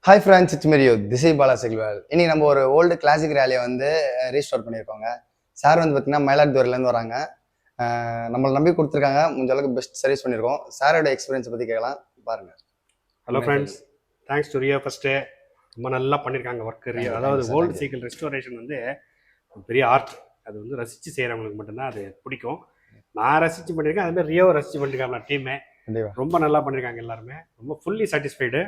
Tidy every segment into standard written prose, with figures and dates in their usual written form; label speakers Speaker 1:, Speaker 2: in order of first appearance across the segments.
Speaker 1: Hi friends, it's me you. This is Bala cell wall. இன்னைக்கு நம்ம ஒரு ஓல்டு கிளாசிக் ரேலியை வந்து ரீஸ்டோர் பண்ணியிருக்கோங்க. சார் வந்து பார்த்தீங்கன்னா மயிலாடுதுறையிலேருந்து வராங்க. நம்மளை நம்பி கொடுத்துருக்காங்க. முடிஞ்ச அளவுக்கு பெஸ்ட் சர்வீஸ் பண்ணியிருக்கோம். சாரோட எக்ஸ்பீரியன்ஸை பற்றி கேட்கலாம் பாருங்க.
Speaker 2: Hello friends, thanks to Rio. First ரொம்ப நல்லா பண்ணியிருக்காங்க ஒர்க். ரியோ அதாவது ஓல்டு சைக்கிள் ரெஸ்டோரேஷன் வந்து பெரிய ஆர்ட். அது வந்து ரசித்து செய்கிறவங்களுக்கு மட்டும்தான் அது பிடிக்கும். நான் ரசித்து பண்ணியிருக்கேன், அதுமாதிரி ரியோ ரசித்து பண்ணியிருக்காங்க. டீமே ரொம்ப நல்லா பண்ணியிருக்காங்க. எல்லாருமே ரொம்ப ஃபுல்லி சாட்டிஸ்ஃபைடு.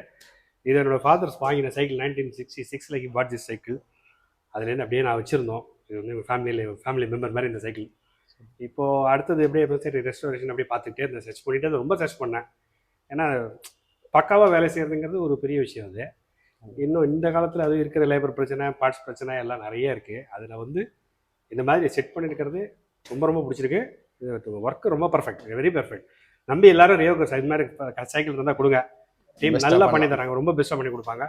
Speaker 2: இது என்னோட ஃபாதர்ஸ் வாங்கின சைக்கிள் 1966 பாட் திஸ் சைக்கிள். அதுலேருந்து அப்படியே நான் வச்சுருந்தோம். இது வந்து எங்கள் ஃபேமிலி மெம்பர் மாதிரி இந்த சைக்கிள். இப்போது அடுத்தது எப்படியே சரி ரெஸ்டோரேஷன் அப்படியே பார்த்துக்கிட்டே இருந்தேன். சர்ச் பண்ணிவிட்டு அது ரொம்ப சர்ச் பண்ணேன். ஏன்னா பக்காவாக வேலை செய்கிறதுங்கிறது ஒரு பெரிய விஷயம். அது இன்னும் இந்த காலத்தில் அது இருக்கிற லேபர் பிரச்சனை, பார்ட்ஸ் பிரச்சனை எல்லாம் நிறைய இருக்குது. அதில் வந்து இந்த மாதிரி செட் பண்ணியிருக்கிறது ரொம்ப ரொம்ப பிடிச்சிருக்கு. ஒர்க்கு ரொம்ப பர்ஃபெக்ட், வெரி பர்ஃபெக்ட். நம்பி எல்லாரும் ரியோக்கு இது மாதிரி சைக்கிள் இருந்தால் கொடுங்க. டீம் நல்லா பண்ணி தராங்க, ரொம்ப பெஸ்ட்டாக பண்ணி கொடுப்பாங்க.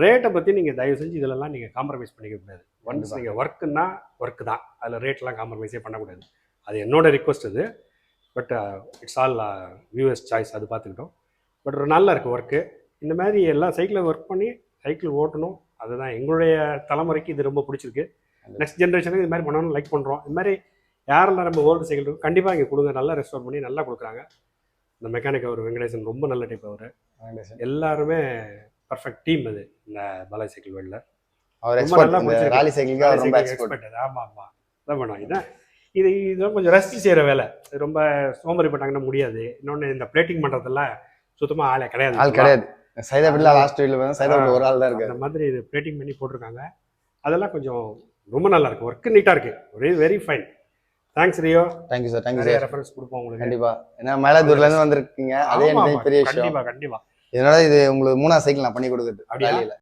Speaker 2: ரேட்டை பற்றி நீங்கள் தயவு செஞ்சு இதிலலாம் நீங்கள் காம்ப்ரமைஸ் பண்ணிக்க கூடாது. ஒன்ஸ் நீங்கள் ஒர்க்குன்னா ஒர்க்கு தான், அதில் ரேட்லாம் காம்ப்ரமைஸே பண்ணக்கூடாது. அது என்னோட ரிக்வஸ்ட் அது. But it's all viewers choice, அது பார்த்துக்கிட்டோம். பட் நல்லா இருக்குது ஒர்க்கு. இந்த மாதிரி எல்லாம் சைக்கிளை ஒர்க் பண்ணி சைக்கிள் ஓட்டணும், அதுதான் எங்களுடைய தலைமுறைக்கு இது ரொம்ப பிடிச்சிருக்கு. நெக்ஸ்ட் ஜென்ரேஷனுக்கு இது மாதிரி பண்ணணும்னு லைக் பண்ணுறோம். இது மாதிரி யாரெல்லாம் நம்ம ஓல்டு சைக்கிள் இருக்கும் கண்டிப்பாக இங்கே கொடுங்க. நல்லா ரெஸ்டோர் பண்ணி நல்லா கொடுக்குறாங்க. இந்த மெக்கானிக் அவர் வெங்கடேசன் ரொம்ப நல்ல டைப். அவர் எல்லாருமே பர்ஃபெக்ட் டீம். அது இந்த பாலாஜி சைக்கிள் வேர்ல்டில் ரொம்ப நல்லா எக்ஸ்பர்ட். ஆமாம் ஆமாம், அதான் பண்ணுவாங்க. இதான் இதெல்லாம் கொஞ்சம் ரசித்து செய்கிற வேலை. ரொம்ப சோம்பரி பட்டாங்கன்னா முடியாது. இன்னொன்று இந்த பிளேட்டிங் பண்ணுறதெல்லாம் சுத்தமாக ஆளே கிடையாது. அந்த மாதிரி இது பிளேட்டிங் பண்ணி போட்டிருக்காங்க. அதெல்லாம் கொஞ்சம் ரொம்ப நல்லா இருக்கு. ஒர்க்கு நீட்டாக இருக்கு. Very very fine. Thanks Rio.
Speaker 1: Thank you sir. Thank you sir.
Speaker 2: Reference கொடுப்போம் உங்களுக்கு
Speaker 1: கண்டிப்பா. ஏன்னா மயிலாடுதுறையிலேருந்து வந்திருக்கீங்க, அதே பெரிய விஷயம்.
Speaker 2: கண்டிப்பா கண்டிப்பா.
Speaker 1: இதனால இது உங்களுக்கு 3ஆவது சைக்கிள் நான் பண்ணி கொடுக்குறது.